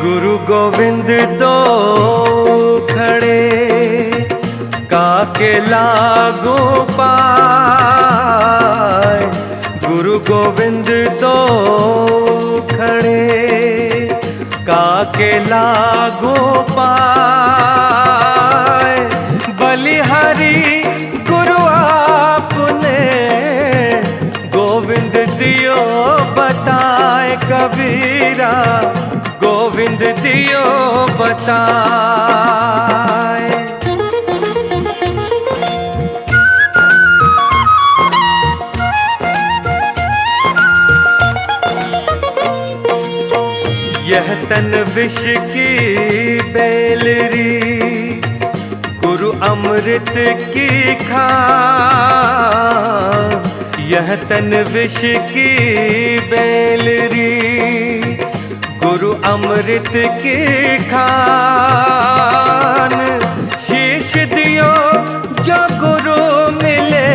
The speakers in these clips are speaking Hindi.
गुरु गोविंद दो खड़े काके लागू पाए। गुरु गोविंद दो खड़े काके लागू पाए। बलिहारी गुरु आपने गोविंद दियो बताए। कबीरा गोविंद दियो बताए। यह तन विष की बेलरी गुरु अमृत की खान। यह तन विष की बेलरी गुरु अमृत की खान। शीश दियो जो गुरु मिले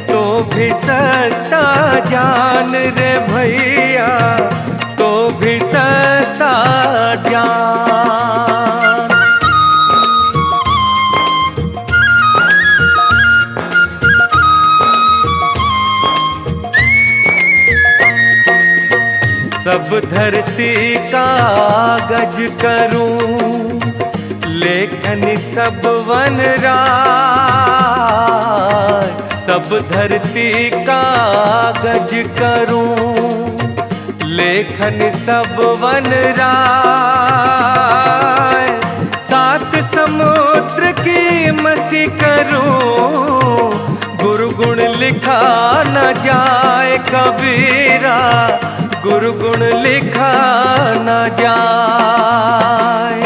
तो भी सस्ता जान रे भैया, तो भी सस्ता जान। सब धरती कागज करूं लेखन सब वन राय। सब धरती कागज करूं लेखन सब वन राय। सात समुद्र की मसी करूं गुरु गुण लिखा न जाए। कबीरा गुरु गुण लिखा न जाए।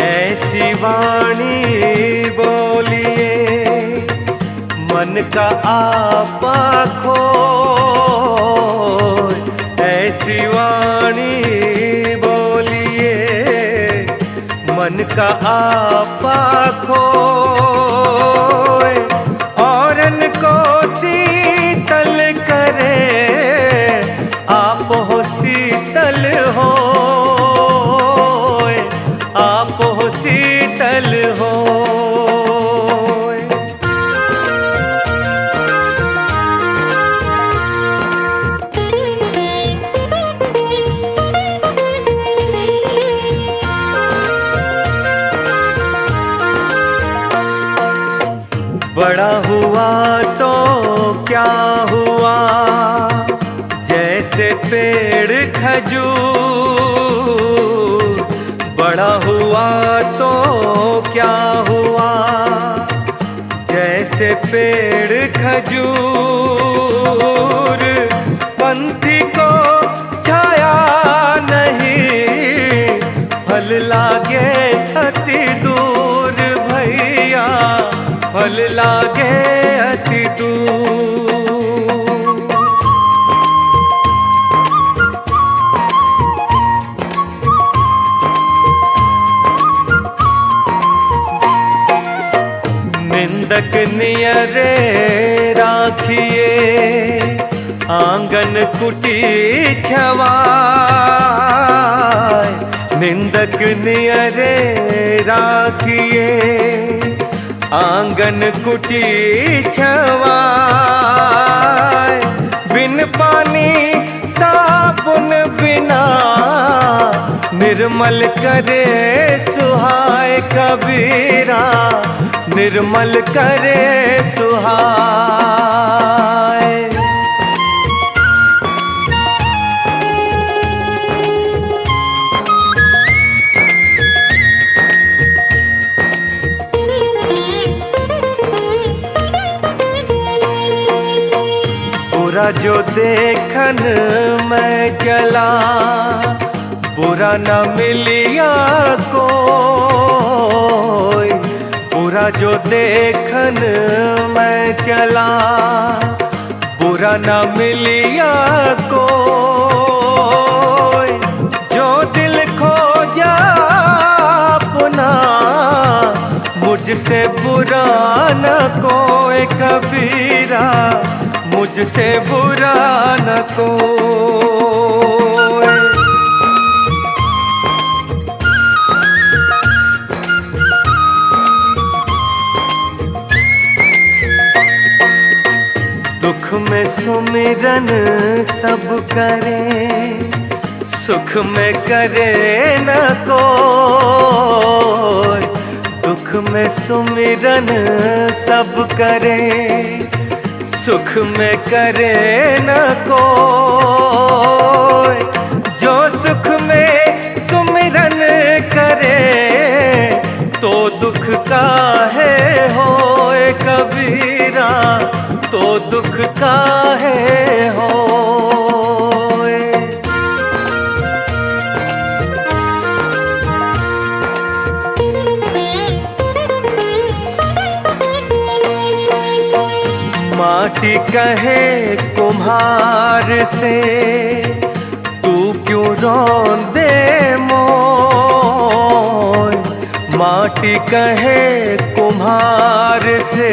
ऐसी वाणी बोलिए मन का आपा खोए। ऐसी वाणी बोलिए मन का आपा खोए। औरन को शीतल करे आप हो शीतल हो। आप हो शीतल हो। बड़ा हुआ तो क्या हुआ जैसे पेड़ खजूर। बड़ा हुआ तो क्या हुआ जैसे पेड़ खजूर। पंथी को छाया नहीं फल लागे अति दूर भैया, फल लागे अति दूर। निंदक नियरे राखिए आंगन कुटी छवाए। निंदक नियरे राखिए आंगन कुटी छवाए। बिन पानी साबुन बिना निर्मल करे सुहाए। कबीरा निर्मल करे सुहाए। बुरा जो देखन मैं चला बुरा न मिलिया कोई। बुरा जो देखन मैं चला बुरा न मिलिया कोई। जो दिल खो जा अपना मुझ मुझसे बुरा न कोई कबीरा, मुझसे बुरा न कोई। दुख में सुमिरन सब करें, सुख में करे न कोई। दुख में सुमिरन सब करे, सुख में करे न कोई। जो सुख में सुमिरन करे, तो दुख काहे होए कबीरा, तो दुख काहे होए। माटी कहे कुम्हार से, तू क्यों रोंदे मोय। माटी कहे कुम्हार से,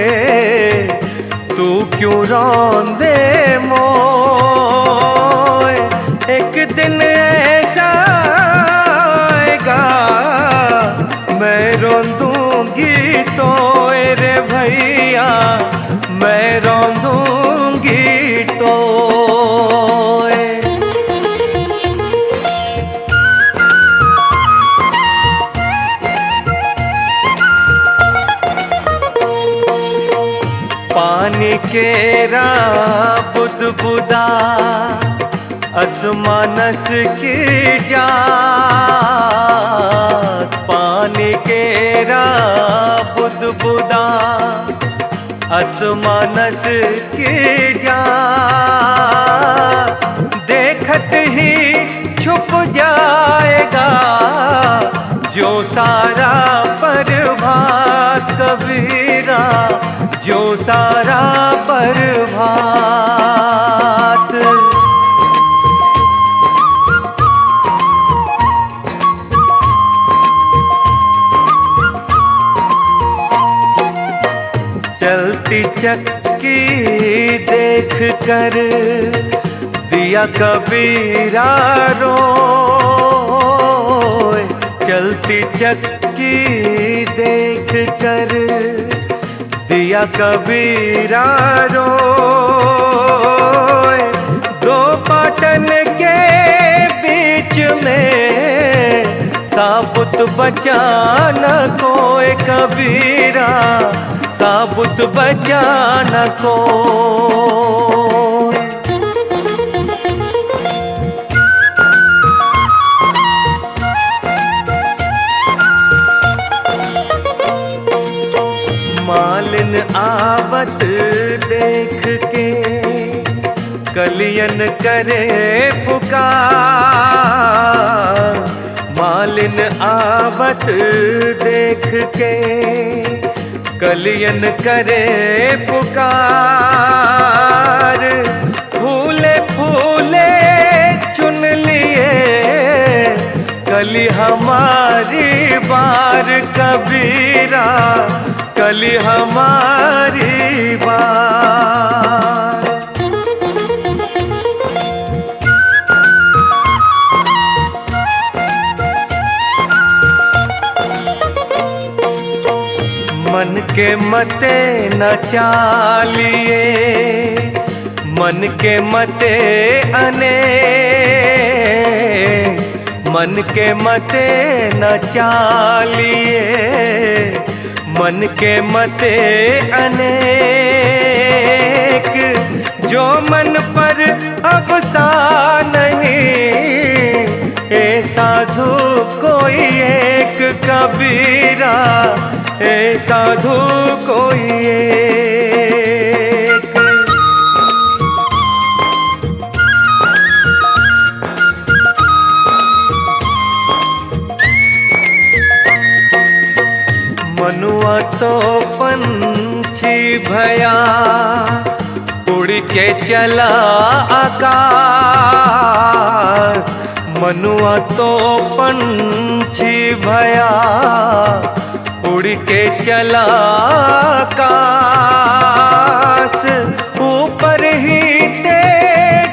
तू क्यों रोंदे मोय। एक दिन ऐसा आएगा, मैं रोंदूंगी तो रे भैया, मैं रोंदूंगी तो। पानी केरा बुदबुदा, असमानस की जात। पानी केरा बुदबुदा, असमानस की जात। देखत ही छुप जाएगा, जो सारा प्रभात कबीरा, जो सारा प्रभात। चलती चक्की देख कर दिया कबीरा रोए। चलती चक्की देख कर दिया कबीरा रोए। दो पाटन के बीच में साबुत बचा न कोई कबीरा, साबुत बचा न कोई। मालिन आवत देख के कलियन करे पुकार। मालिन आवत देख के कलियन करे पुकार। फूले फूले चुन लिए कली हमारी बार कबीरा, कली हमारी बार। मन के मते न चालिए, मन के मते अने। मन के मते न चालिए, मन के मते अनेक। जो मन पर अब सा नहीं, ए साधु कोई एक कबीरा, ए साधु कोई एक। मनुआ तो पंछी भया, उड़ के चला आकाश। मनुआ तो पंछी भया, उड़ के चला आकाश, ऊपर ही ते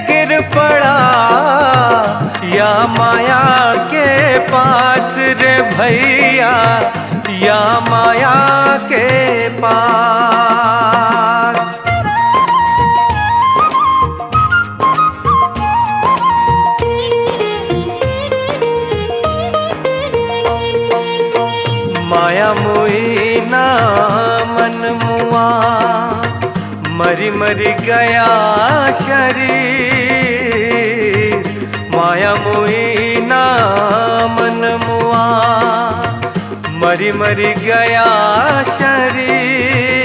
गिर पड़ा या माया के पास रे भैया, या माया के पास। माया मोही ना मन मुआ, मरी मरी गया शरीर। माया मोही ना मन मुआ, मरी मरी गया शरीर।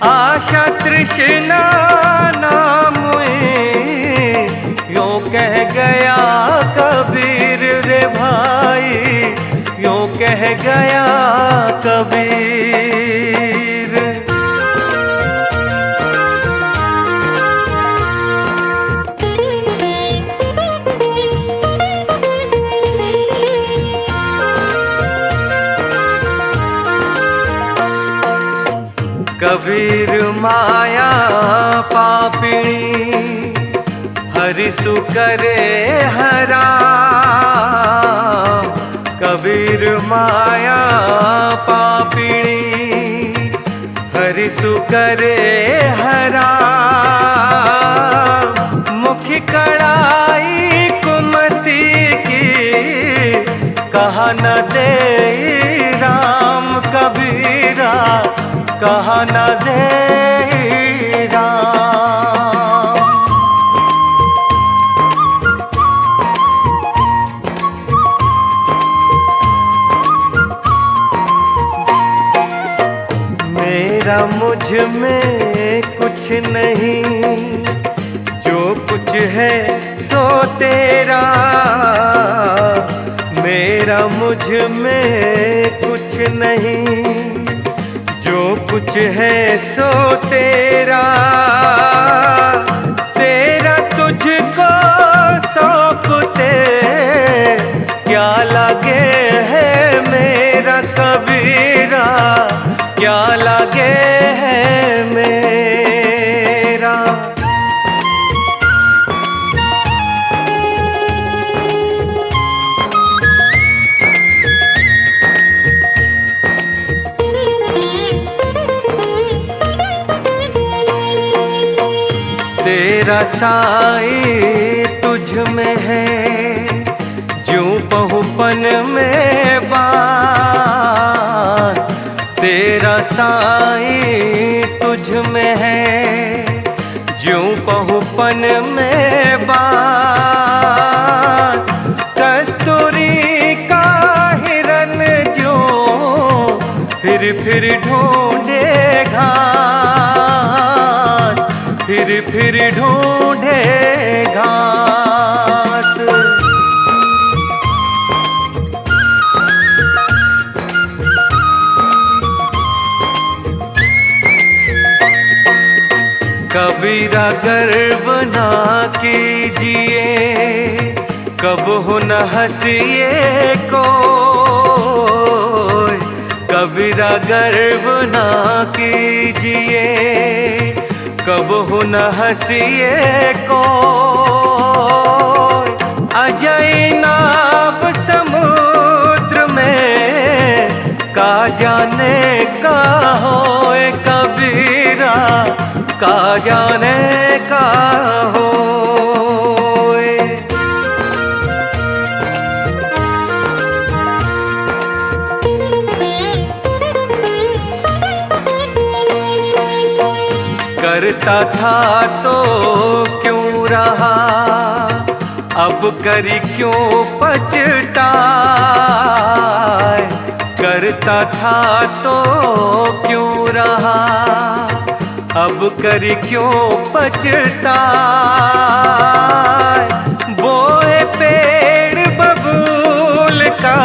आशा तृष्णा नाम यूं कह गया कबीर रे भाई, यूं कह गया कबीर। कबीर माया पापिणी, हरिसु करे हरा। कबीर माया पापिणी, हरिसु करे हरा। मुखी कड़ाई कुमति की, कहा न दे राम कबीरा, कहा न दे राम। मेरा मुझ में कुछ नहीं, जो कुछ है सो तेरा। मेरा मुझ में कुछ नहीं, जो कुछ है सो तेरा। तेरा तुझको सौंपते क्या लगे है मेरा कबीरा, क्या लगे है मेरा। तेरा साई तुझ में है, ज्यों पहुपन में बास। तेरा साई तुझ में है, ज्यों पहुपन में बास। कस्तूरी का हिरन जो फिर ढूंढे घास, फिर ढूंढे घास। कबीरा गर्व ना कीजिए, कब हो न हंसिए कोई। कबीरा गर्व ना कीजिए, कब हो न हंसिए कोई। अजय नाव समुद्र में, का जाने का होए कबीरा, का जाने का होए। करता था तो क्यों रहा, अब करी क्यों पछताए। करता था तो क्यों रहा, अब करी क्यों पछताए। बोए पेड़ बबूल का,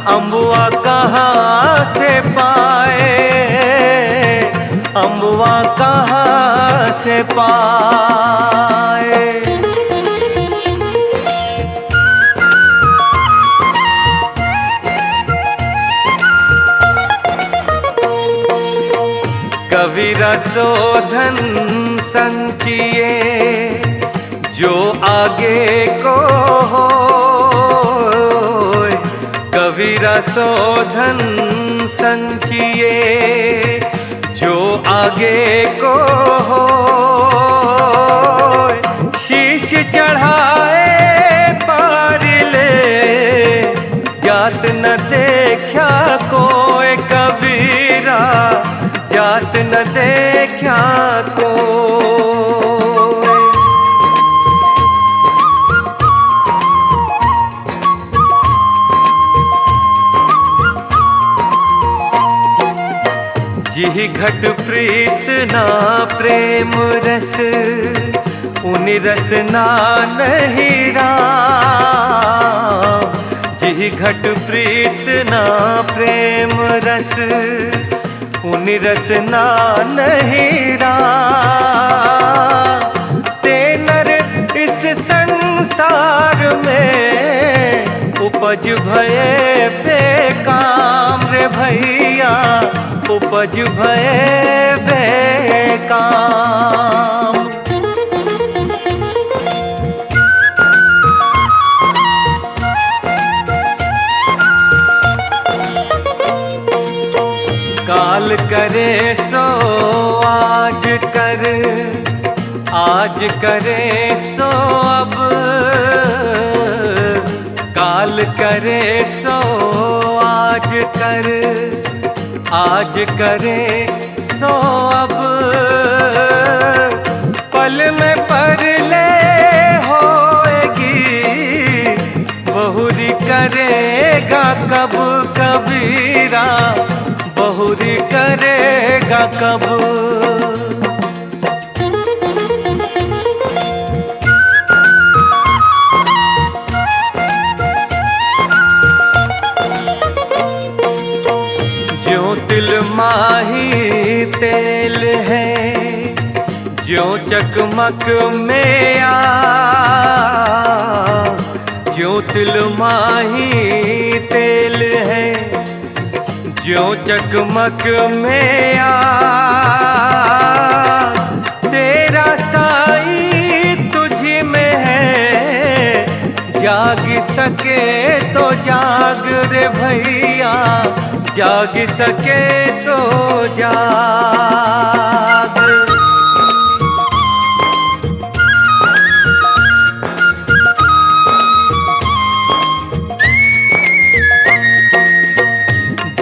अम्बुआ कहाँ से पाए, अम्बुआ कहाँ से पाए। कबीरा शोधन संचिए जो आगे को हो, कबीरा शोधन संचिए जो आगे को हो, शीश चढ़ाए पार ले जात न देखा कोई कबीरा, जात न देखा कोई। जिहि घट प्रीत ना प्रेम रस, उनि रस ना नहीं राम। जिहि घट प्रीत ना प्रेम रस, उनि रस ना नहीं राम। ते नर इस संसार में उपज भये बेकाम रे भैया, उपज भये बेकाम। काल करे सो आज कर, आज करे सो अब। काल करे सो आज कर, आज करे सो अब। पल में परले होएगी, बहुरी करेगा कब कबीरा, बहुरी करेगा कब। ज्यों तिल माही तेल है, ज्यों चकमक में आ। ज्यों तिल माही तेल है, ज्यों चकमक में आ। तेरा साई तुझी में है, जाग सके तो जाग रे भैया, जाग सके तो जाग।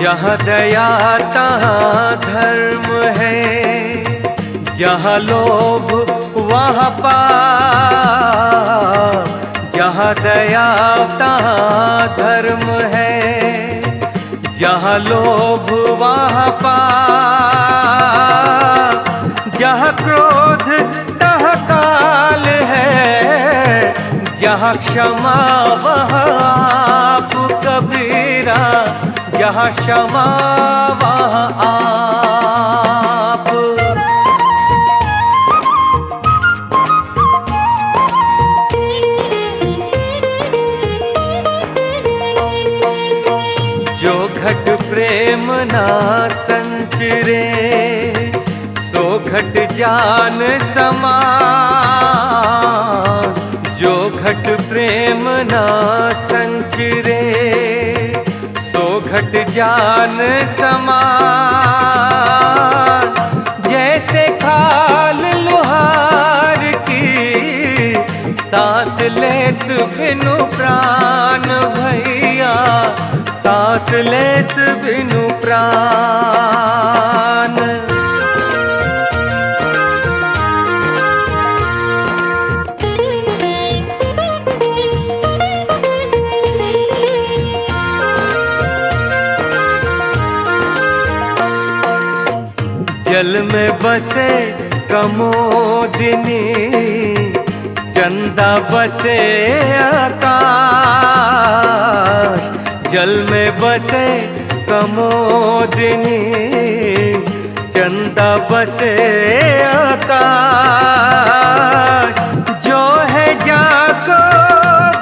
जहाँ दया तहाँ धर्म है, जहाँ लोभ वहाँ पाप। जहाँ दया तहाँ धर्म है, जहाँ लोभ वहाँ पाप। जहाँ क्रोध तहाँ काल है, जहाँ क्षमा वहाँ आप कबीरा, जहाँ क्षमा वहाँ आप। जो घट प्रेम ना संचरे, सो घट जान समान। जो घट प्रेम ना संचरे, सो घट जान समान। जैसे खाल लुहार की, सांस लेत बिनु प्राण भैया, सांस लेत बिनु प्राण। जल में बसे कमोदिनी, चंदा बसे आकाश। जल में बसे कमोदिनी, चंदा बसे आकाश। जो है जाको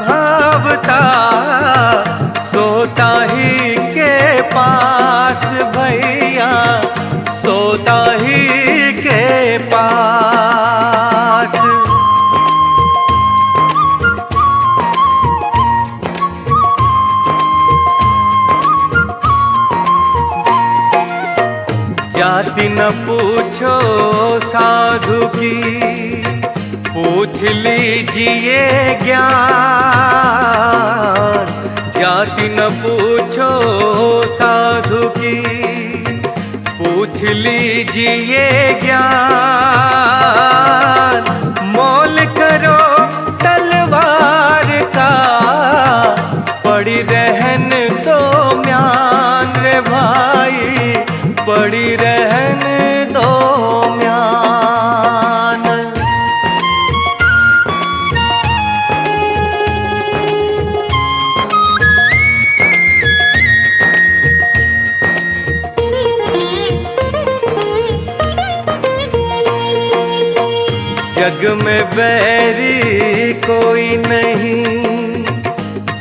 भावता, सोता ही के पास भैया, सोता ही पास। जाति न पूछो साधु की, पूछ लीजिए ज्ञान। जाति न पूछो साधु की, पूछ लीजिए ज्ञान। मोल करो तलवार का, पड़ी रहन दो म्यान रे भाई, पड़ी रहन दो म्यान। जग में बैरी कोई नहीं,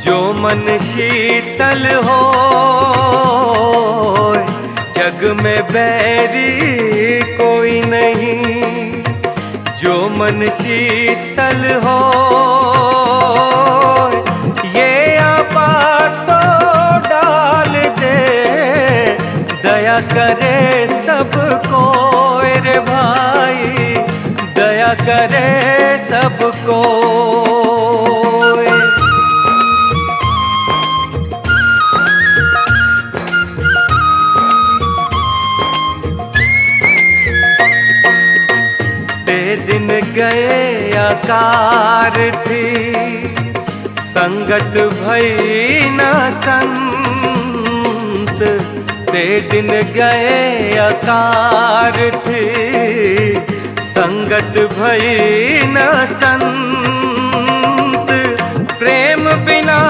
जो मन शीतल हो। जग में बैरी कोई नहीं, जो मन शीतल हो। ये आपात तो डाल दे, दया करे सबको रे भाई, दया करे सबको। दिन गए आकार थी, संगत भई न संत। ते दिन गए आकार थी, संगत भई न संत। प्रेम बिना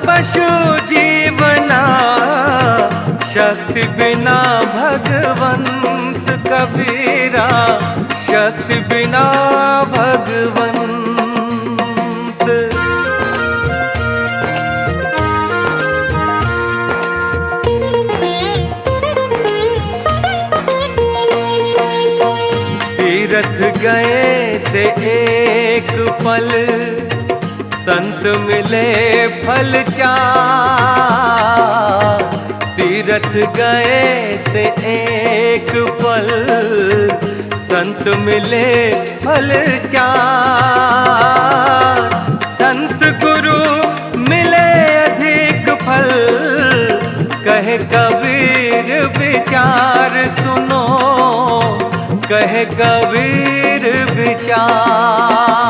पशु जीवना, शक्ति बिना भगवंत कबीरा, शक्ति बिना भगवंत। तीरथ गए से एक पल, संत मिले फल चार। तीरथ गए से एक पल, संत मिले फल चार। संत गुरु मिले अधिक फल, कहे कबीर विचार सुनो, कहे कबीर विचार।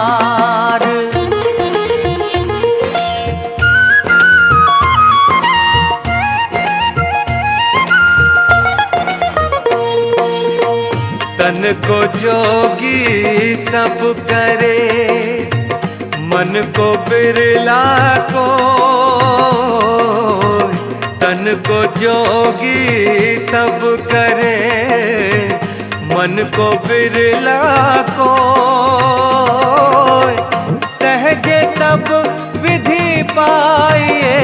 तन को जोगी सब करे, मन को बिरला को। तन को जोगी सब करे, मन को बिरला को। सहजे सब विधि पाइए,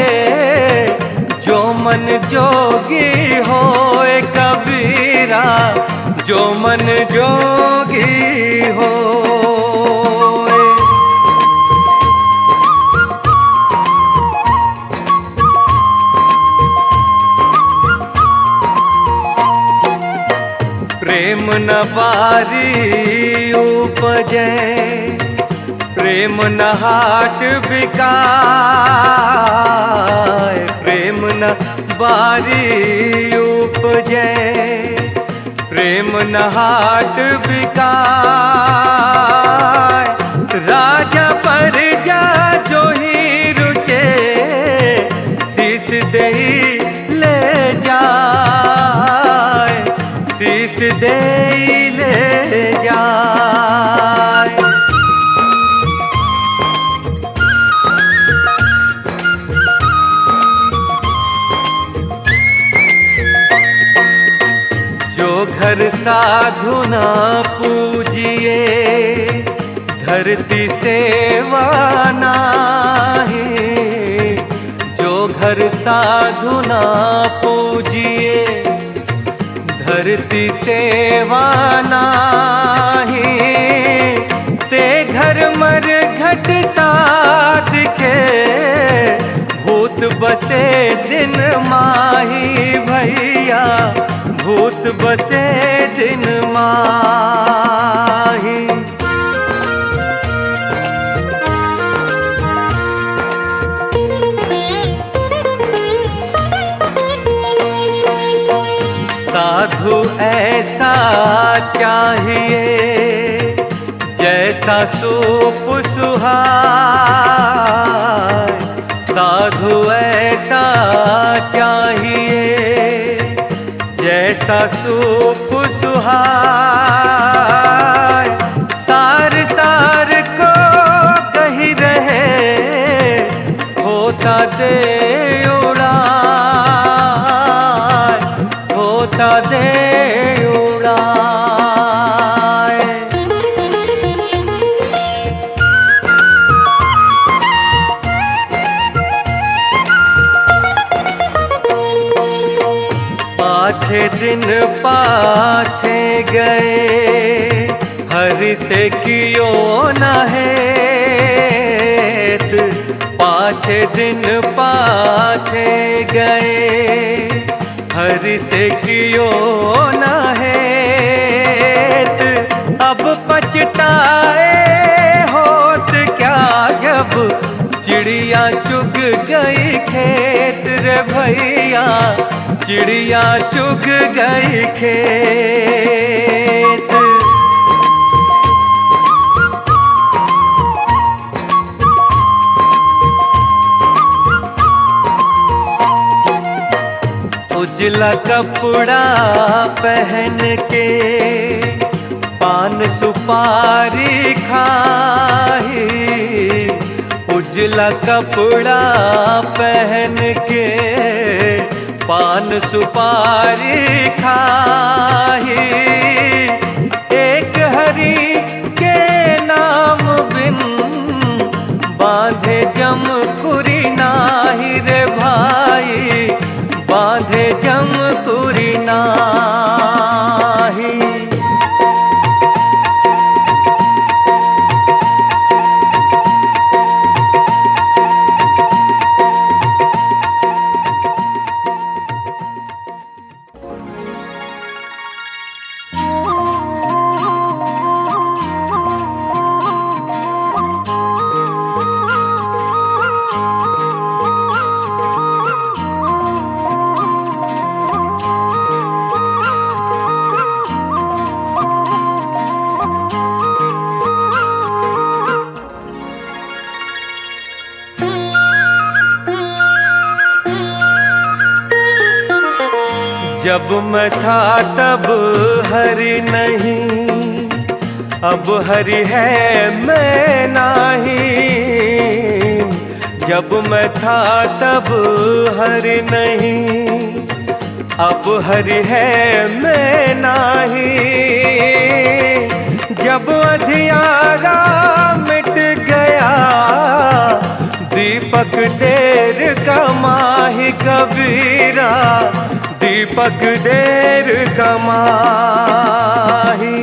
जो मन जोगी होए कबीरा, जो मन जोगी हो। प्रेम न बारी उपजे, प्रेम न हाट बिकाए। प्रेम न बारी उपजे, प्रेम न हाट बिकाए। राजा प्रजा जो ही रुचे, शीस देई ले जाए, शीस देई ले जाए। जो घर साधु न पूजिए, धरती सेवा नाही। जो घर साधु न पूजिए, धरती सेवा नाही, ते घर मर घट साध के, भूत बसे दिन माही भैया, भूत बसे दिन माही। साधु ऐसा चाहिए जैसा सूप सुहाए, साधु ऐसा चाहिए जैसा सूप सुहाए, सार सार को कही रहे होता दे उड़ाए, होता दे उड़ाए। पाछे दिन पाछे गए, हरि से कियो न हेत, पाछे दिन पाछे गए, हरि से कियो न हेत। अब पछताए होत क्या जब चिड़िया चुग गई खेत रे भैया, चिड़िया चुग गई खेत। उजला कपड़ा पहन के पान सुपारी खाई, उजला कपड़ा पहन के पान सुपारी खाई, एक हरि के नाम बिन बांधे जम कुरी नाही रे भाई, बांधे जम कुरी नाही। जब मैं था तब हरि नहीं, अब हरि है मैं नहीं। जब मैं था तब हरि नहीं, अब हरि है मैं नहीं। जब अंधियारा मिट गया, दीपक देर का माही कबीरा, दीपक देर का माही।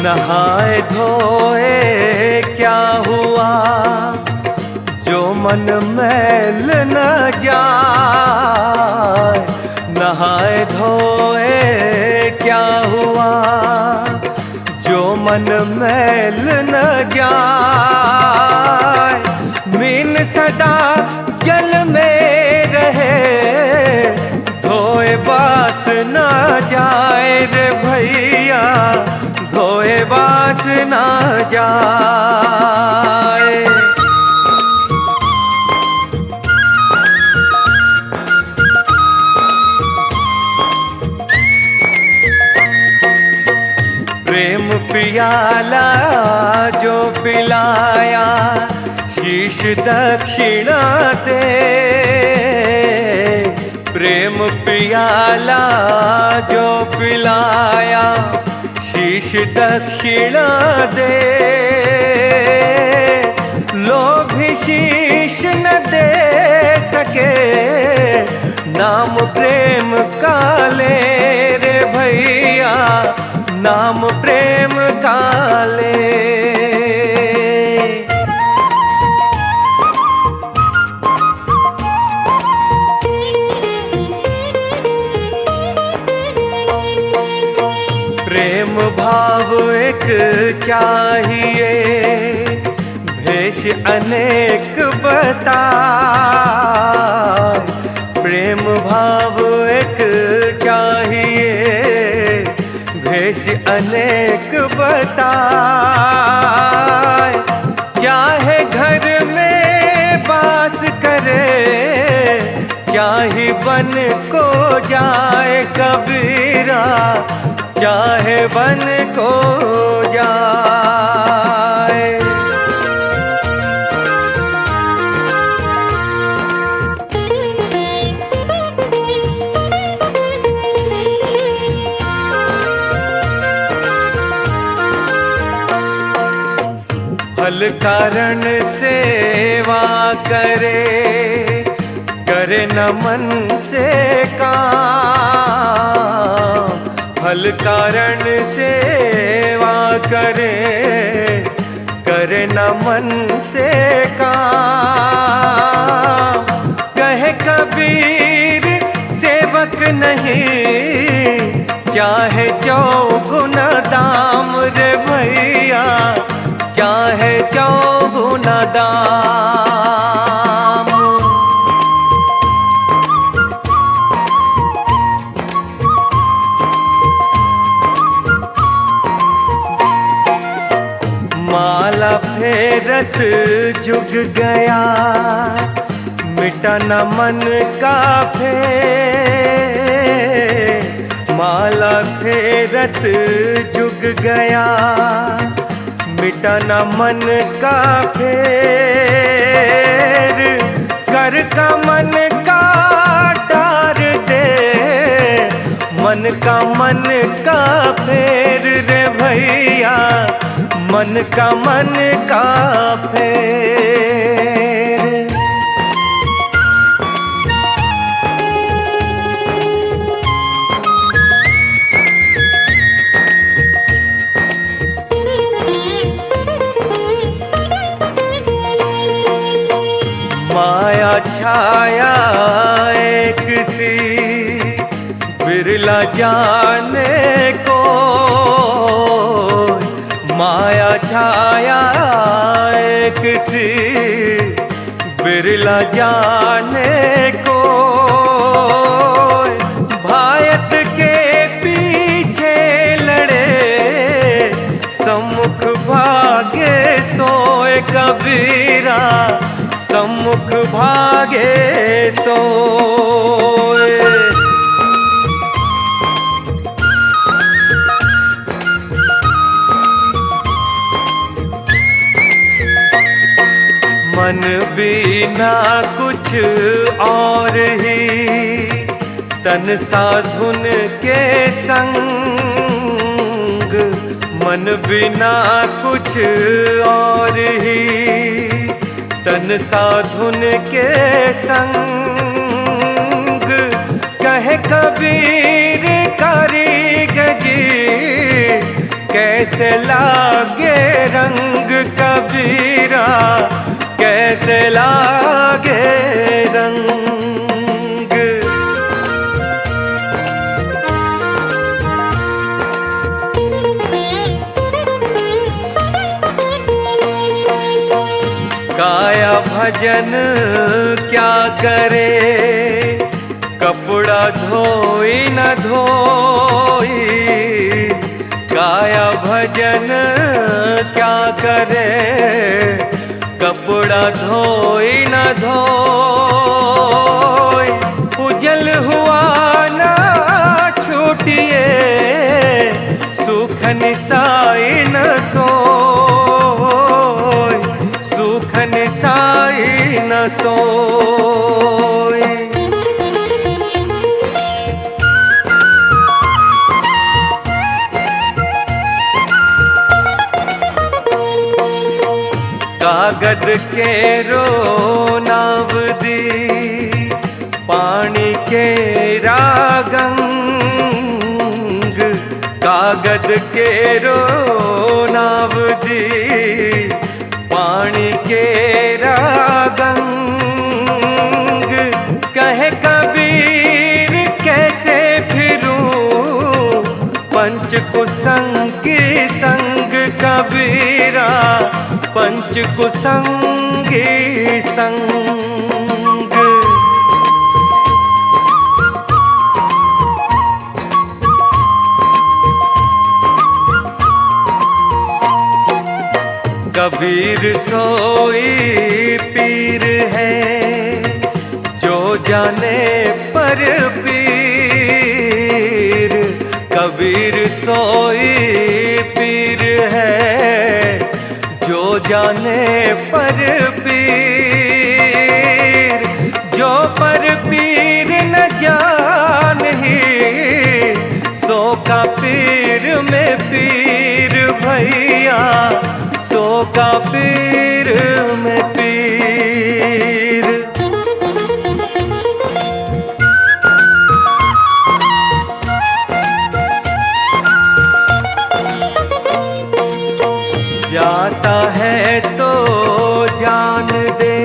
नहाए धोए क्या हुआ, जो मन मैल न जाए। नहाए धोए क्या हुआ, जो मन मैल न जाए। मीन सदा जल में रहे, धोए बास न जाए रे भैया, धोए बास न जाए। प्रेम पियाला जो पिलाया, शीश दक्षिणा दे। प्रेम पियाला जो पिलाया, शीश दक्षिणा दे। नाम प्रेम का ले रे भैया, नाम प्रेम का ले। प्रेम भाव एक चाहिए, भेष अनेक बताए। प्रेम भाव एक चाहिए, भेष अनेक बताए। चाहे घर में बास करे, चाहे बन को जाए कबीरा, चाहे बन को जाए। फल कारण सेवा करे, करे न मन से काम। फल कारण सेवा करे, करे न मन से काम। कहे कबीर सेवक नहीं, चाहे चौगुन दाम रे भैया, चाहे चौगुन दाम। माला फेरत जुग गया, मिटा न मन का फेर। माला फेरत जुग गया, मिटा न मन का फेर। कर का मन का टार दे, मन का फेर रे भैया, मन का फेर। माया छाया एक सी, बिरला जाने को। माया छाया एक सी, बिरला जाने को। भायत के पीछे लड़े, सम्मुख भागे सोए कबीरा, सम्मुख भागे सोए। मन बिना कुछ और ही, तन साधुन के संग। मन बिना कुछ और ही, तन साधुन के संग। कहे कबीर कारीगरी, कैसे लागे रंग कबीरा, कैसे लागे रंग। काया भजन क्या करे, कपड़ा धोई न धोई। काया भजन क्या करे, कपड़ा धोई न धोई। उजल हुआ न छूटिए, सुख निसाई न सोई, सुख निसाई न सोई। कागद के रो नाव दी, पानी के रागंग कागद के रो नाव दी। पानी के रागंग कहे कबीर कैसे फिरूं पंच कुसंगी संग कबीरा पंच कुसंगी संग। कबीर सोई पीर है जो जाने पर पीर। कबीर सोई पीर है जो जाने पर पीर। जो पर पीर न जानही सो का पीर में पीर भैया सो का पीर में पीर। जाता है तो जान दे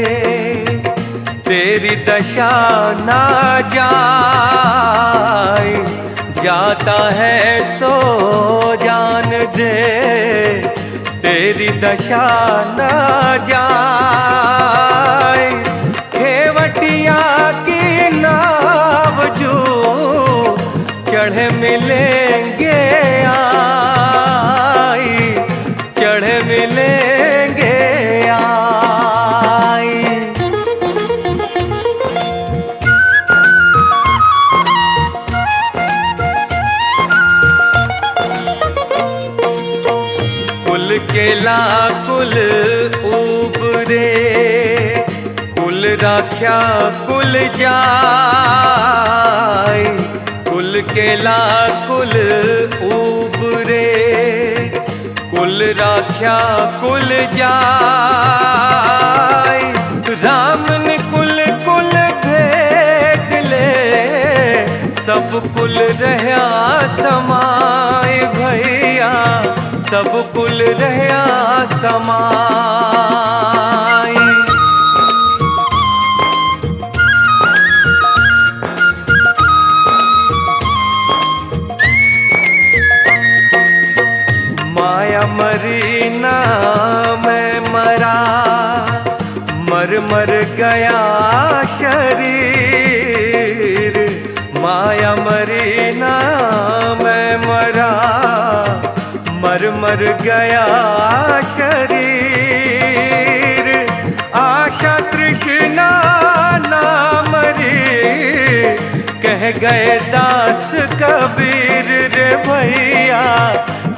तेरी दशा ना जाए। जाता है तो जान दे तेरी दशा न जाए। खेवटिया की नाव जो चढ़े मिलेंगे आई चढ़े मिलेंगे आई। कुल केला कुल उबरे कुल राख्या कुल जाय। कुल केला कुल उबरे कुल राख्या कुल जाय। रामन कुल कुल भेट ले सब कुल रहया समाय भैया सब कुल रहया समाय। माया मरी ना मैं मरा मर मर गया शरीर। माया मरी ना मैं मरा मर मर गया शरीर। आशा तृष्णा ना मरी कह गए दास कबीर रे भैया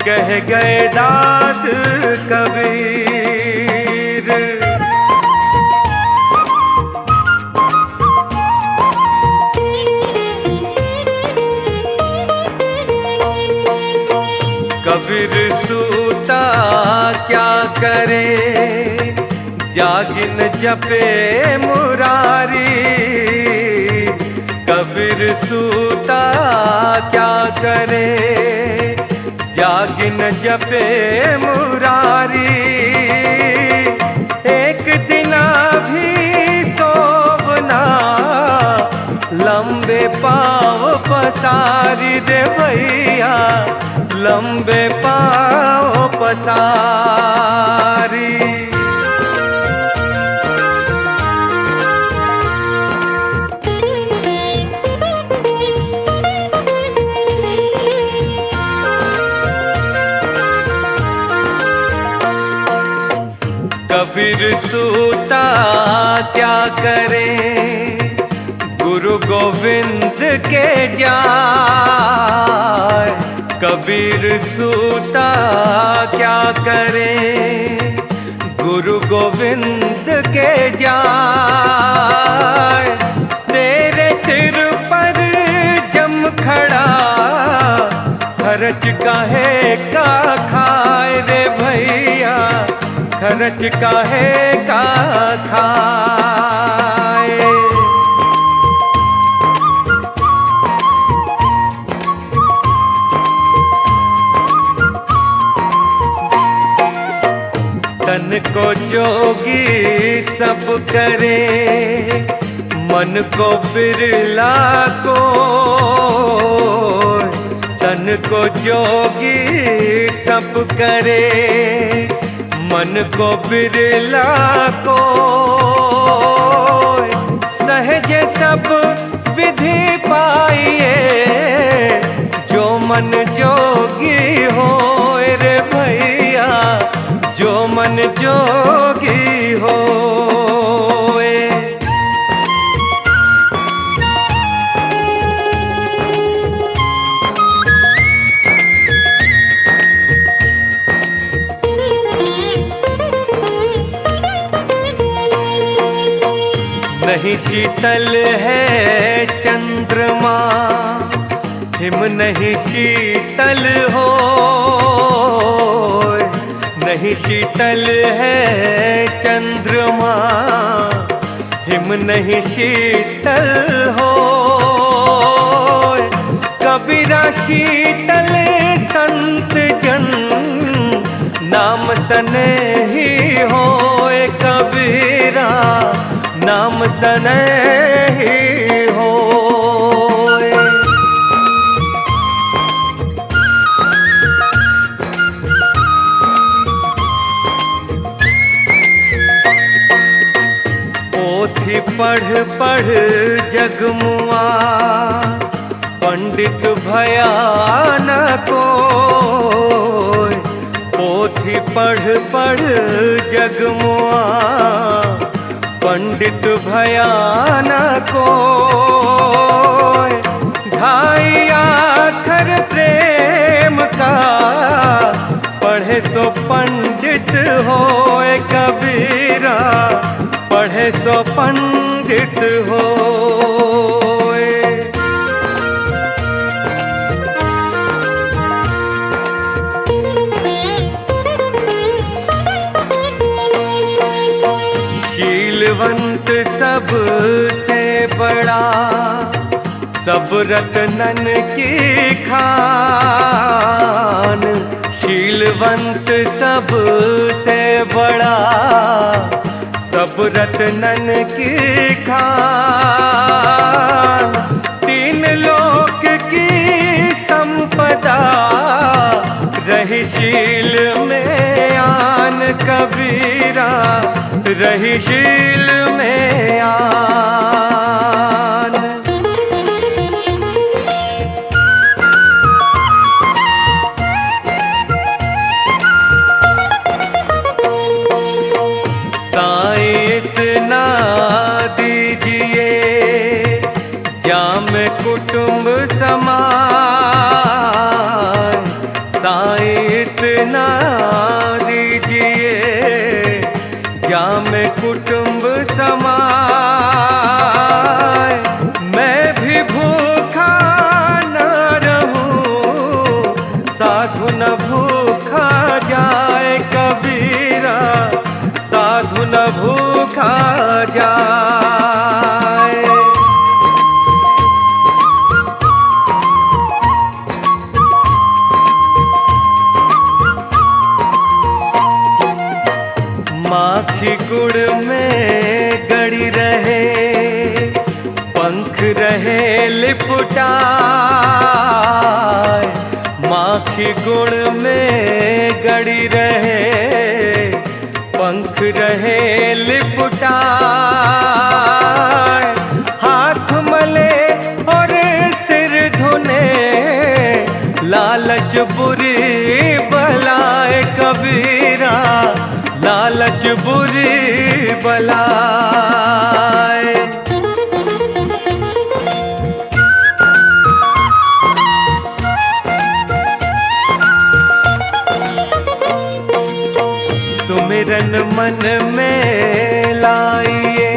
कह गए दास कबीर। कबीर सूता क्या करे जागिन जपे मुरारी। कबीर सूता क्या करे जागिन जपे मुरारी। एक दिना भी सोवना लंबे पाँव पसारी रे भैया लंबे पाँव पसारी। कबीर सूता क्या करे गुरु गोविंद के जाय। कबीर सूता क्या करे गुरु गोविंद के जाय। तेरे सिर पर जम खड़ा खर्च काहे का खाए रे भैया खर्च काहे का खाए। को जोगी सब करे, मन को बिरला को, तन को जोगी सब करे, मन को बिरला को। सहज सब विधि पाइए, जो मन जोगी होए रे भैया, जो मन जोगी होए। नहीं शीतल है चंद्रमा, हिम नहीं शीतल हो, नहीं शीतल है चंद्रमा, हिम नहीं शीतल हो। कबीरा शीतल संत जन, नाम सनेही होए कबीरा, नाम सनेही होए। पोथी पढ़ पढ़ जगमुआ, पंडित भया न कोय। पोथी पढ़ पढ़ जगमुआ, पंडित भया न कोय। ढाई आखर प्रेम का, पढ़े सो पंडित होए कबीरा, पढ़े सो पंडित होए। शीलवंत सबसे बड़ा, सब रत्नन की खान। शीलवंत सबसे बड़ा, सब रत्नन की खान। तीन लोक की संपदा, रही शील में आन कबीरा, रही शील में आन। साईं इतना दीजिए, जाम कुटुंब समाए। साईं इतना दीजिए, जाम कुटुंब समाए। मैं भी भूखा न रहूं, साधु न भूखा जाए कबीरा, साधु न भूखा जाए। माखी गुड़ में गड़ी रहे, पंख रहे लिपटाए। माखी गुड़ में गड़ी रहे, पंख रहे लिपटाए। हाथ मले और सिर धुने, लालच बुरी बलाए कबीरा, लालच बुरी बलाए। सुमिरन मन में लाइए,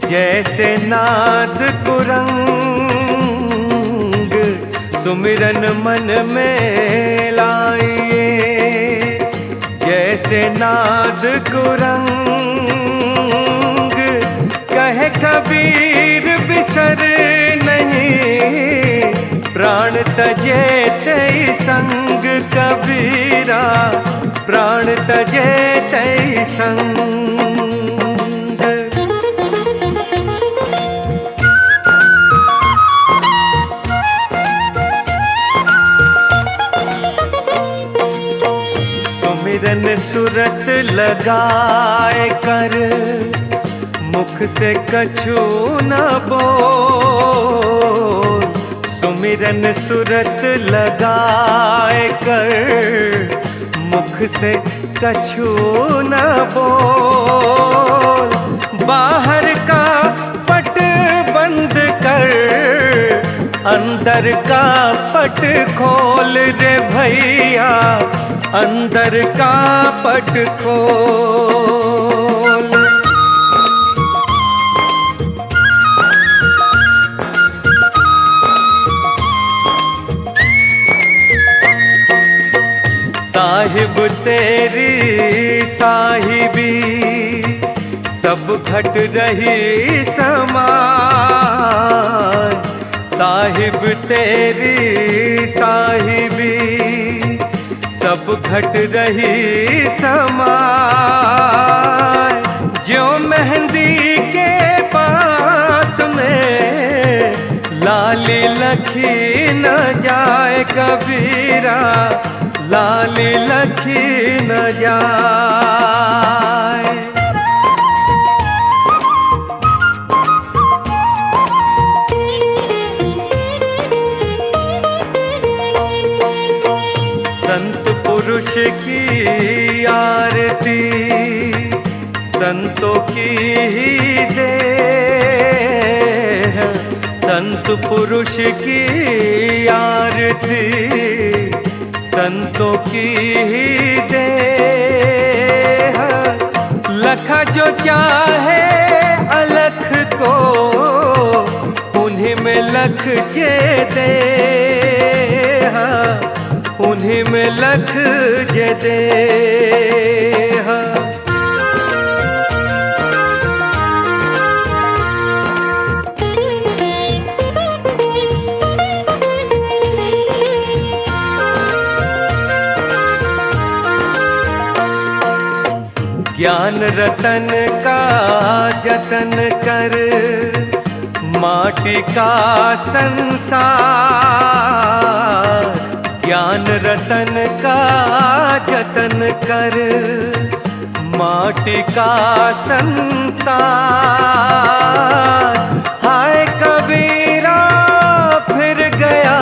जैसे नाद कुरंग। सुमिरन मन में लाइए, जैसे नाद कुरंग। कहे कबीर बिसर नहीं, प्राण तजे तई संग कबीरा, प्राण तजे तई संग। सुमिरन सुरत लगाए कर, मुख से कछु न बोल। सुमिरन सुरत लगाए कर, मुख से कछु न बोल। बाहर का पट बंद कर, अंदर का पट खोल रे भैया, अंदर का पट खोल। साहिब तेरी साहिबी, सब घट रही समान। साहिब तेरी साहिबी, सब घट रही समान। जो मेहंदी के बात में लाली लखी न जाए कबीरा, लाली लखी न जाए। संत पुरुष की आरती, संतों की ही देह। संत पुरुष की आरती, संतों की ही देह। लखा जो चाहे अलख को, उन्हीं में लख जे दे, उन्हीं में लख जे दे। ज्ञान रतन का जतन कर, माटी का संसार। ज्ञान रतन का जतन कर, माटी का संसार। हाय कबीरा फिर गया,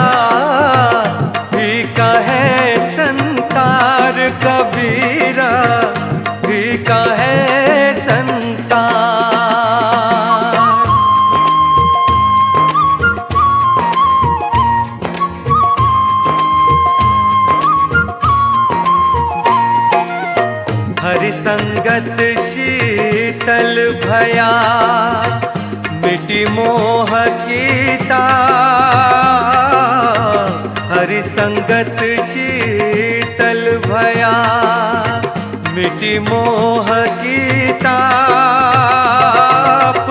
फीका है संसार कबीरा, फीका है संसार। हरि संगत शीतल भया, मिटी मोह की ताप। हरि संगत शीतल भया, मिटी मोह की ताप।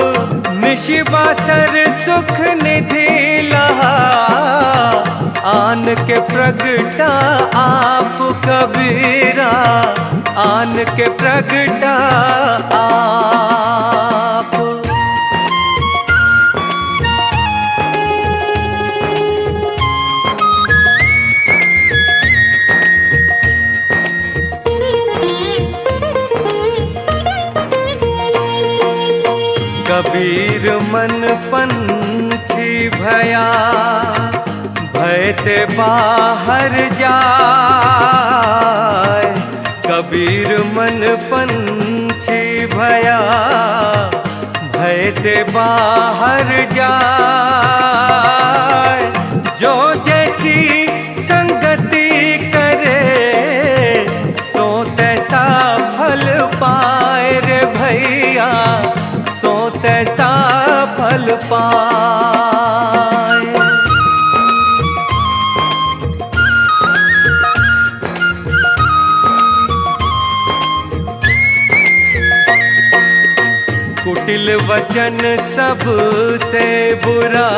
निशिबासर सुख निधि लहा, आन के प्रगटा आप कबीरा, आन के प्रगटा आप। कबीर मन पंछी भया, भय ते बाहर जाए। कबीर मन पंछी भया, भय ते बाहर जाए। जो जैसी संगति करे, सो तैसा फल पाए रे भैया, सो तैसा फल पाए। कुटिल वचन सबसे बुरा,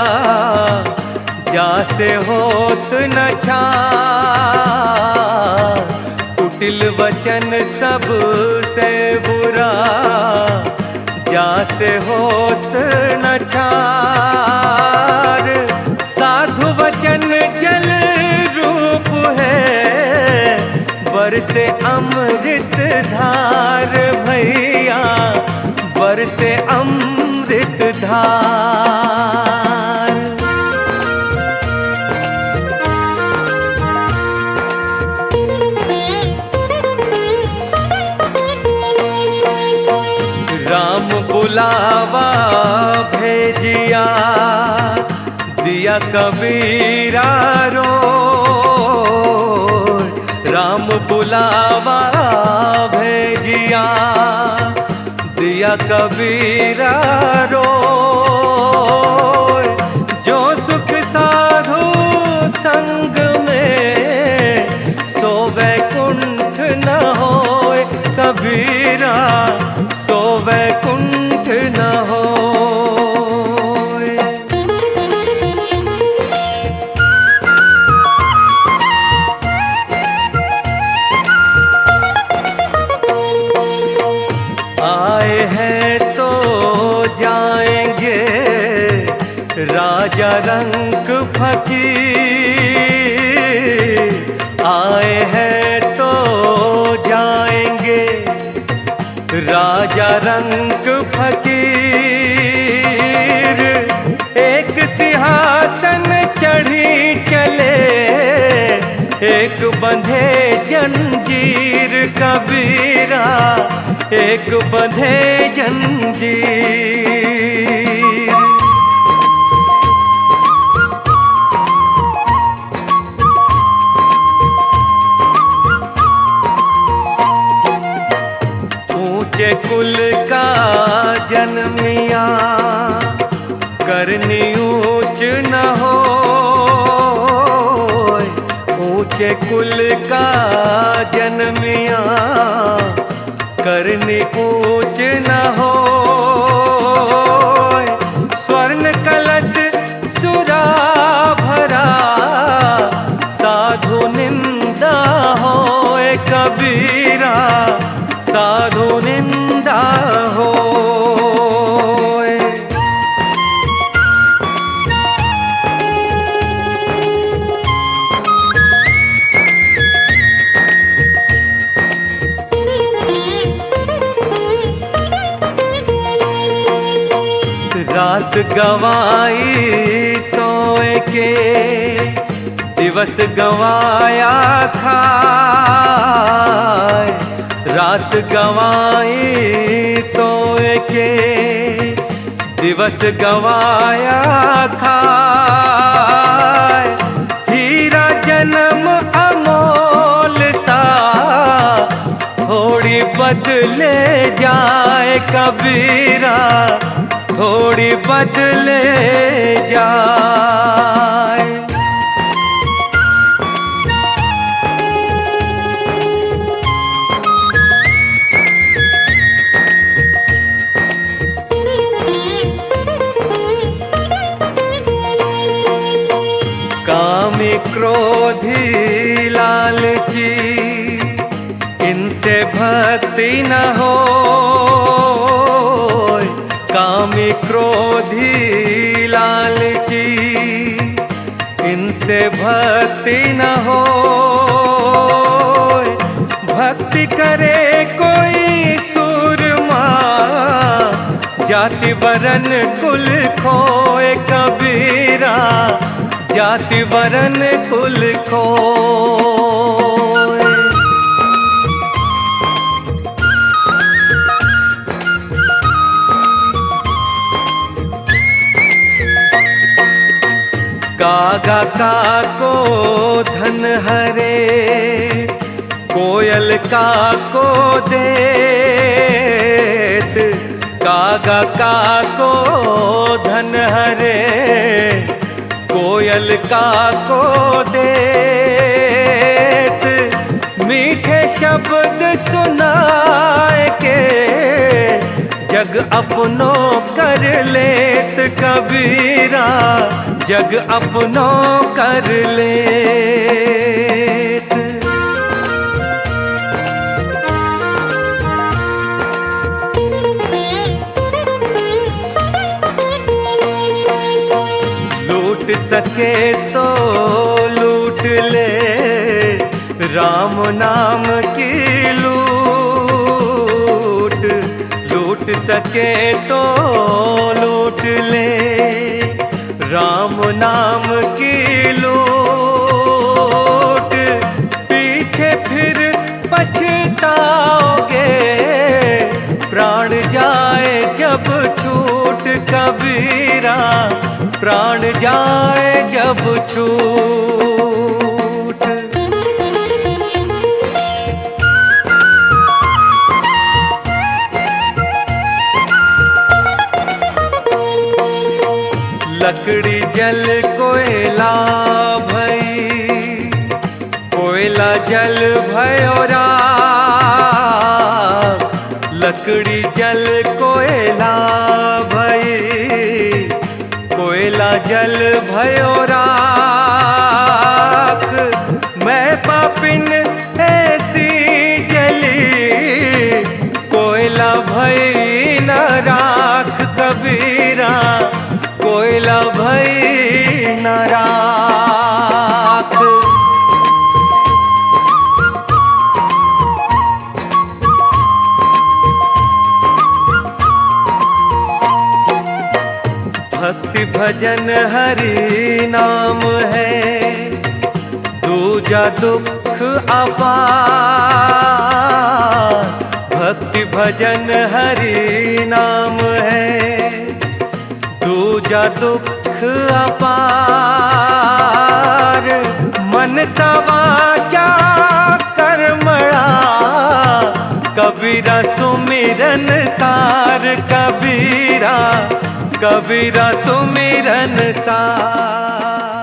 जासे होत न छार, कुटिल वचन सब से बुरा, जासे होत न छार। साधु वचन जल रूप है, बरसे अमृत धार भैया, बरसे अमृत धार। राम बुलावा भेजिया, दिया कबीरा रो, राम बुलावा भेजिया, दिया कबीरा रो। जो सुख साधु संग में, सो वैकुंठ न होए कबीरा, सो वैकुंठ न होए। आए हैं तो जाएंगे राजा रंग फकीर, आए हैं तो जाएंगे राजा रंग फकीर। एक सिंहासन चढ़ी चले, एक बंधे जंजीर कबीरा, एक बंधे जंजीर। ऊंचे कुल का जन्मिया, करनी ऊंच न हो, ऊंचे कुल का जन्मिया, करनी ऊंच न हो। स्वर्ण कलश सुरा भरा, साधु निंदा होए कबीरा, साधु निंदा होए। रात गवाई सोए के, दिवस गवाया खाए, रात गवाई सोए के, दिवस गवाया खाए। हीरा जन्म अमोल सा, थोड़ी बदले जाए कबीरा, थोड़ी बदले जाए। कामी क्रोधी लालची, इनसे भक्ति न हो, कामी क्रोधी लालची, इनसे भक्ति न हो। भक्ति करे कोई सूरमा, जाति वरन कुल खोए कबीरा, जाति वरन कुल खोए। कागा का को धन हरे, कोयल का को देत, कागा का को धन हरे, कोयल का को देत। मीठे शब्द सुनाए के, जग अपनो कर लेत कबीरा, जग अपनो कर लेत। लूट सके तो लूट ले राम नाम की लूट, लूट सके तो लूट ले राम नाम की लूट। पीछे फिर पछताओगे प्राण जाए जब छूट कबीरा, प्राण जाए जब छूट। लकड़ी जल कोयला भई, कोयला जल भयो राख। लकड़ी जल कोयला भई, कोयला जल भयो राख। मैं पापिन ऐसी जली, कोयला भई न राख कबीरा, कोयला भई न राख। भक्ति भजन हरि नाम है, दूजा दुख अपार। भक्ति भजन हरि नाम है, दूजा दुख अपार। मन सवाचा कर्मणा, कबीरा सुमिरन सार कबीरा, कबीरा सुमिरन सार।